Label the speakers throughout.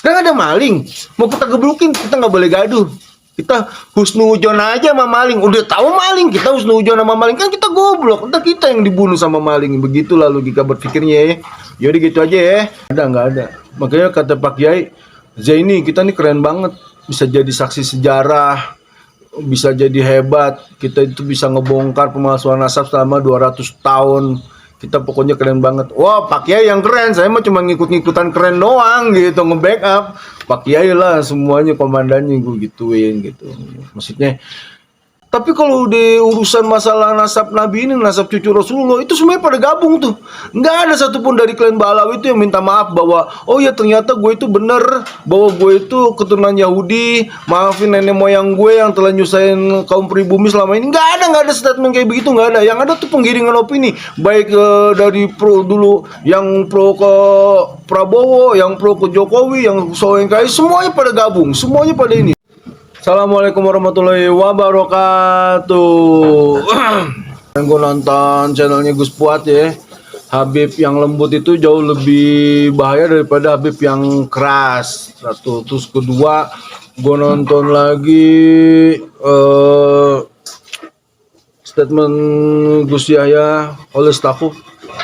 Speaker 1: Sekarang ada maling, mau kita geblukin, kita nggak boleh gaduh. Kita husnudzon aja sama maling. Udah tahu maling, kita husnudzon sama maling, kan kita goblok. Entah kita yang dibunuh sama maling. Begitulah logika berpikirnya ya. Yaudah gitu aja ya. Ada nggak ada. Makanya kata Pak Kiai, Zaini kita nih keren banget. Bisa jadi saksi sejarah, bisa jadi hebat. Kita itu bisa ngebongkar pemalsuan nasab selama 200 tahun. Kita pokoknya keren banget. Wah, Pak Kiai yang keren. Saya mah cuma ngikut-ngikutan keren doang gitu, nge-backup. Pak Kiai lah semuanya komandannya, gue gituin gitu. Maksudnya, tapi kalau di urusan masalah nasab Nabi ini, nasab cucu Rasulullah, itu semuanya pada gabung tuh. Nggak ada satupun dari klan Balawi itu yang minta maaf bahwa, oh ya ternyata gue itu bener, bahwa gue itu keturunan Yahudi, maafin nenek moyang gue yang telah nyusahin kaum pribumi selama ini. Nggak ada statement kayak begitu, nggak ada. Yang ada tuh penggiringan opini, baik dari pro dulu, yang pro ke Prabowo, yang pro ke Jokowi, yang soengkai, semuanya pada gabung, semuanya pada ini. Assalamualaikum warahmatullahi wabarakatuh. Gue nonton channelnya Gus Puat ya. Habib yang lembut itu jauh lebih bahaya daripada Habib yang keras. Satu, terus kedua, gue nonton lagi statement Gus Yahya oleh Stakuf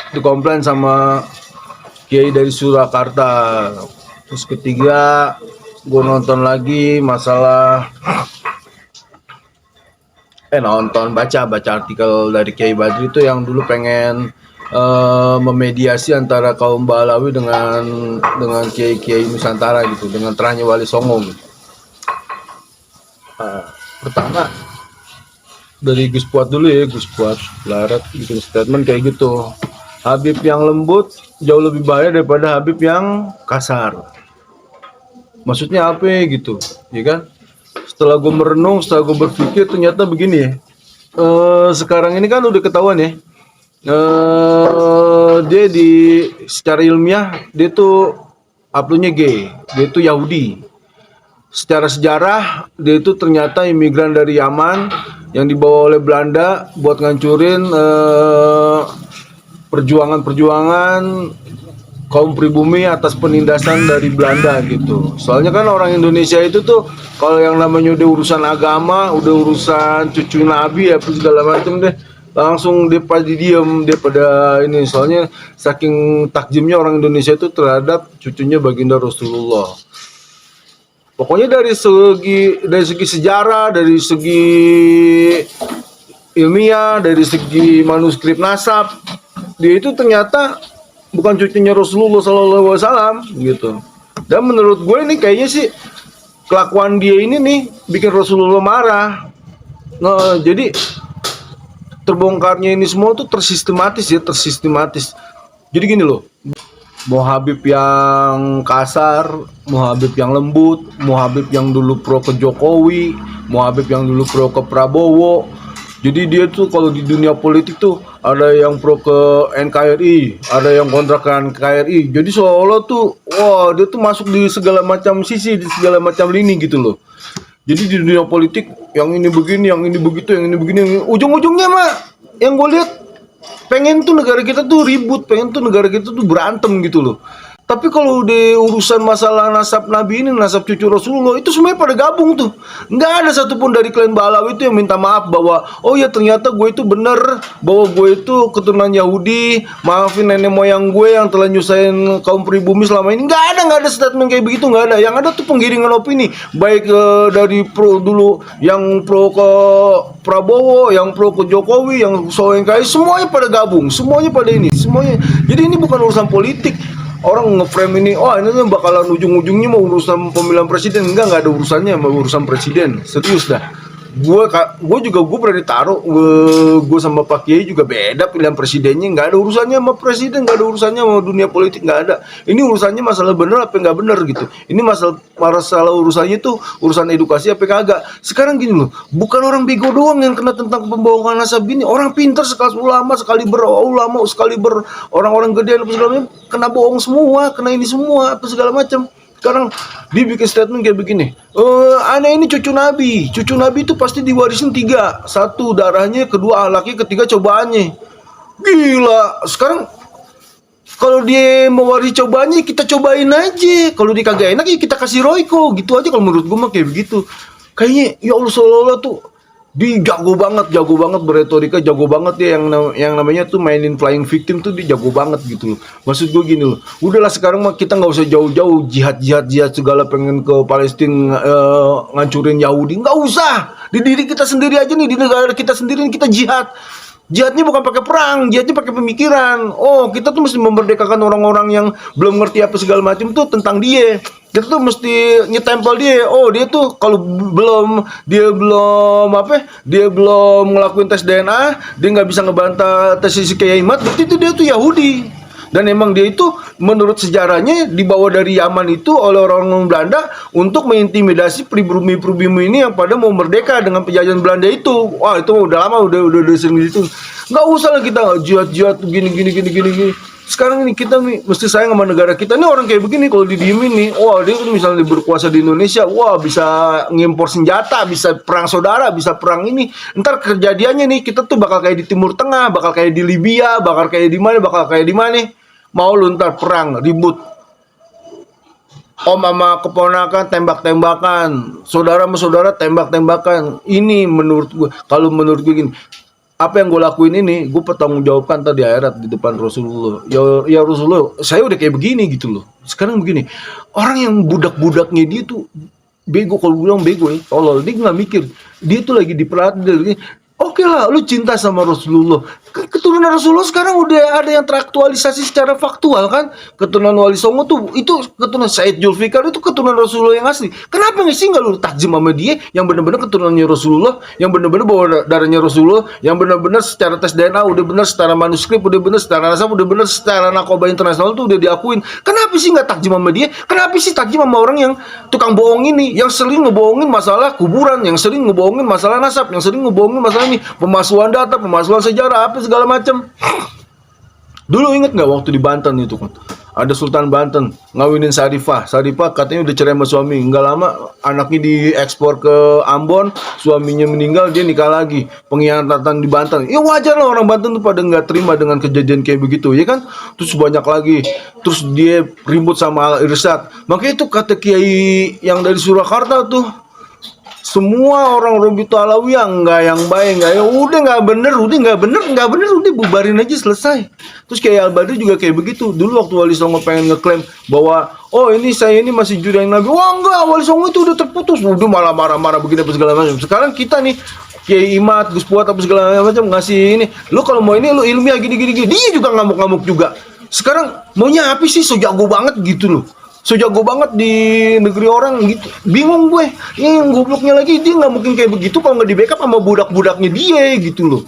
Speaker 1: dikomplain sama Kiai dari Surakarta. Terus ketiga, gue nonton lagi masalah baca artikel dari Kiai Badri itu yang dulu pengen memediasi antara kaum Balawi dengan Kiai Nusantara gitu, dengan terahnya Wali Songo gitu. Pertama dari Gus Puat dulu ya, Gus Puat Larat bikin statement kayak gitu. Habib yang lembut jauh lebih bahaya daripada Habib yang kasar. Maksudnya apa gitu, ya kan? Setelah gue merenung, setelah gue berpikir, ternyata begini ya. Sekarang ini kan udah ketahuan ya. Dia secara ilmiah dia tuh uploadnya gay, dia tuh Yahudi. Secara sejarah dia itu ternyata imigran dari Yaman yang dibawa oleh Belanda buat ngancurin perjuangan kaum pribumi atas penindasan dari Belanda gitu. Soalnya kan orang Indonesia itu tuh kalau yang namanya udah urusan agama, udah urusan cucu Nabi ya segala macam deh, langsung dia pada diem, dia pada ini. Soalnya saking takjimnya orang Indonesia itu terhadap cucunya baginda Rasulullah. Pokoknya dari segi sejarah, dari segi ilmiah, dari segi manuskrip nasab, dia itu ternyata bukan cucunya Rasulullah SAW gitu. Dan menurut gue ini kayaknya sih kelakuan dia ini nih bikin Rasulullah marah. Nah, jadi terbongkarnya ini semua tuh tersistematis. Jadi gini loh, mau Habib yang kasar, mau Habib yang lembut, mau Habib yang dulu pro ke Jokowi, mau Habib yang dulu pro ke Prabowo. Jadi dia tuh kalau di dunia politik tuh ada yang pro ke NKRI, ada yang kontra ke NKRI. Jadi seolah tuh, wah dia tuh masuk di segala macam sisi, di segala macam lini gitu loh. Jadi di dunia politik yang ini begini, yang ini begitu, yang ini begini, ujung-ujungnya mah yang gue lihat pengen tuh negara kita tuh ribut, pengen tuh negara kita tuh berantem gitu loh. Tapi kalau di urusan masalah nasab Nabi ini, nasab cucu Rasulullah, itu semuanya pada gabung tuh. Nggak ada satupun dari klan Balawi itu yang minta maaf bahwa, oh ya ternyata gue itu bener, bahwa gue itu keturunan Yahudi, maafin nenek moyang gue yang telah nyusahin kaum pribumi selama ini. Nggak ada statement kayak begitu, nggak ada. Yang ada tuh penggiringan opini, baik dari pro dulu, yang pro ke Prabowo, yang pro ke Jokowi, yang soengkai, semuanya pada gabung, semuanya pada ini, semuanya. Jadi ini bukan urusan politik. Orang nge-frame ini, oh ini bakalan ujung-ujungnya mau urusan pemilihan presiden. Enggak ada urusannya sama urusan presiden. Serius dah. Gue pernah ditaruh, gue sama Pak Kiai juga beda pilihan presidennya. Nggak ada urusannya sama presiden, nggak ada urusannya sama dunia politik, nggak ada. Ini urusannya masalah bener apa nggak bener gitu. Ini masalah urusannya tuh urusan edukasi apa kagak. Sekarang gini loh, bukan orang bego doang yang kena tentang pembohongan nasab ini. Orang pintar sekelas ulama, sekali orang-orang gede apa segala macam kena bohong semua, kena ini semua apa segala macam. Sekarang dia bikin statement kayak begini, aneh ini cucu Nabi itu pasti diwarisin 3, 1 darahnya, kedua akhlaknya, ketiga cobaannya. Gila. Sekarang Kalau dia mewarisi cobaannya kita cobain aja. Kalau dia kagak enak ya kita kasih Royco. Gitu aja kalau menurut gue mah kayak begitu. Kayaknya ya Allah seolah-olah tuh dia jago banget beretorika, jago banget ya yang namanya tuh mainin flying victim tuh dia jago banget gitu loh. Maksud gue gini loh, udahlah sekarang mah kita nggak usah jauh-jauh jihad segala pengen ke Palestina ngancurin Yahudi, nggak usah. Di diri kita sendiri aja nih, di negara kita sendiri nih kita jihad. Jihadnya bukan pakai perang, jihadnya pakai pemikiran. Oh, kita tuh mesti memerdekakan orang-orang yang belum ngerti apa segala macam tuh tentang dia. Kita tuh mesti nyetempel dia. Oh, dia tuh kalau dia belum ngelakuin tes DNA, dia nggak bisa ngebantah tes si Kiai Imad, berarti itu dia tuh Yahudi. Dan emang dia itu menurut sejarahnya dibawa dari Yaman itu oleh orang Belanda untuk mengintimidasi pribumi-pribumi ini yang pada mau merdeka dengan penjajahan Belanda itu. Wah, itu udah lama, udah sering gitu. Nggak usah lah kita jihad gini. Sekarang ini kita nih mesti sayang sama negara kita. Nih orang kayak begini kalau didiemin nih, wah dia misalnya berkuasa di Indonesia, wah bisa ngimpor senjata, bisa perang saudara, bisa perang ini. Ntar kejadiannya nih kita tuh bakal kayak di Timur Tengah, bakal kayak di Libya, bakal kayak di mana. Mau lu ntar perang, ribut. Om sama keponakan tembak-tembakan, saudara sama saudara tembak-tembakan. Ini menurut gue, kalau menurut gue gini, apa yang gue lakuin ini, gue bertanggung jawabkan tadi akhirat di depan Rasulullah. Ya Rasulullah, saya udah kayak begini gitu loh. Sekarang begini, orang yang budak-budaknya dia tuh bego, kalau gue bilang bego ya, tolol, dia nggak mikir, dia tuh lagi diperhatiin. Oke lah, lu cinta sama Rasulullah. Keturunan Rasulullah sekarang udah ada yang teraktualisasi secara faktual kan. Keturunan Wali Songo tuh itu keturunan Said Julfikar itu keturunan Rasulullah yang asli. Kenapa nggak sih nggak lu takjim sama dia yang benar-benar keturunannya Rasulullah, yang benar-benar bawa darahnya Rasulullah, yang benar-benar secara tes DNA udah benar, secara manuskrip udah benar, secara nasab udah benar, secara narkoba internasional tuh udah diakuin. Kenapa sih nggak takjim sama dia? Kenapa sih takjim sama orang yang tukang bohong ini, yang sering ngebohongin masalah kuburan, yang sering ngebohongin masalah nasab, yang sering ngebohongin masalah ini, pemalsuan data, pemalsuan sejarah, apa segala macam. Dulu inget nggak waktu di Banten itu kan, ada Sultan Banten ngawinin Sarifah katanya udah cerai sama suami, nggak lama anaknya diekspor ke Ambon, suaminya meninggal, dia nikah lagi, pengkhianatan di Banten. Ya wajar lah orang Banten tuh pada nggak terima dengan kejadian kayak begitu ya kan. Terus banyak lagi, terus dia ribut sama Al Irsyad. Makanya itu kata kiai yang dari Surakarta tuh, semua orang Robitu Alawiyah nggak yang baik, nggak ya udah nggak bener, udah bubarin aja selesai. Terus kayak Al Badri juga kayak begitu. Dulu waktu Wali Songo pengen ngeklaim bahwa oh ini saya ini masih juri yang Nabi, wah enggak, Wali Songo itu udah terputus, udah malah marah-marah begini apa segala macam. Sekarang kita nih Kiai Imad, Gus Fuad apa segala macam ngasih ini, lu kalau mau ini lu ilmiah gini, dia juga ngamuk-ngamuk juga. Sekarang maunya apa sih, so jago banget gitu loh. So jago banget di negeri orang gitu. Bingung gue. Yang gobloknya lagi dia nggak mungkin kayak begitu kalau nggak di backup sama budak-budaknya dia gitu loh.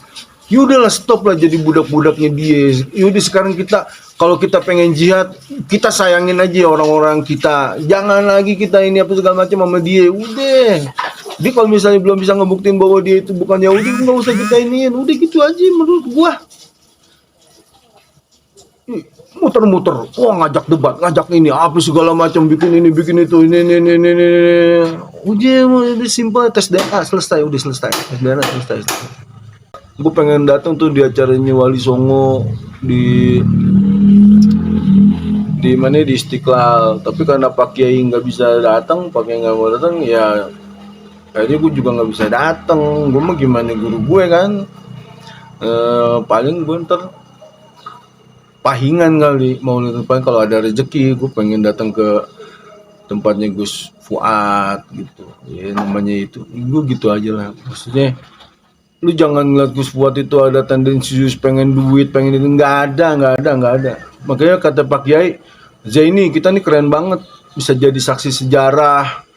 Speaker 1: Yaudahlah stop lah jadi budak-budaknya dia. Yaudah sekarang kita kalau kita pengen jihad, kita sayangin aja orang-orang kita. Jangan lagi kita ini apa segala macam sama dia. Udah. Dia kalau misalnya belum bisa ngebuktiin bahwa dia itu bukan Yahudi, nggak usah kita iniin. Udah gitu aja menurut gua. Muter-muter, wah ngajak debat, ngajak ini, apa segala macam, bikin ini, bikin itu, ini. Udah simpel, tes DNA selesai, udah selesai, tes DNA selesai. Gue pengen datang tuh di acaranya Wali Songo di mana di Istiqlal, tapi karena Pak Kiai nggak bisa datang, Pak Kiai nggak mau datang, ya akhirnya gue juga nggak bisa datang. Gue mah gimana guru gue kan, paling gue ntar pahingan kali mau depan kalau ada rezeki gue pengen datang ke tempatnya Gus Fuad gitu ya, namanya itu gue gitu aja lah. Maksudnya lu jangan ngeliat Gus Fuad itu ada tendensius pengen duit, pengen itu, nggak ada. Makanya kata Pak Kiai Zaini, kita nih keren banget, bisa jadi saksi sejarah,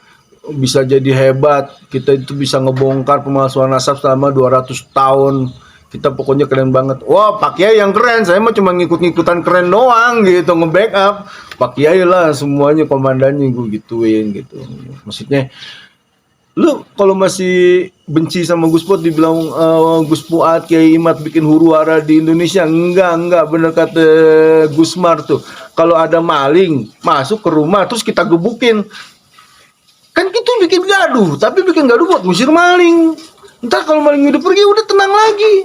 Speaker 1: bisa jadi hebat, kita itu bisa ngebongkar pemalsuan nasab selama 200 tahun. Kita pokoknya keren banget. Wah, Pak Kiai yang keren. Saya mah cuma ngikut-ngikutan keren doang gitu, nge-backup. Pak Kiai lah semuanya komandannya, gue gituin gitu. Maksudnya lu kalau masih benci sama Gus Fuad dibilang Gus Fuad, Kiai Imad bikin huru-hara di Indonesia. Enggak, bener kata Gusmar tuh. Kalau ada maling masuk ke rumah terus kita gebukin, kan gitu bikin gaduh. Tapi bikin gaduh buat ngusir maling. Ntar kalau maling udah pergi udah tenang lagi.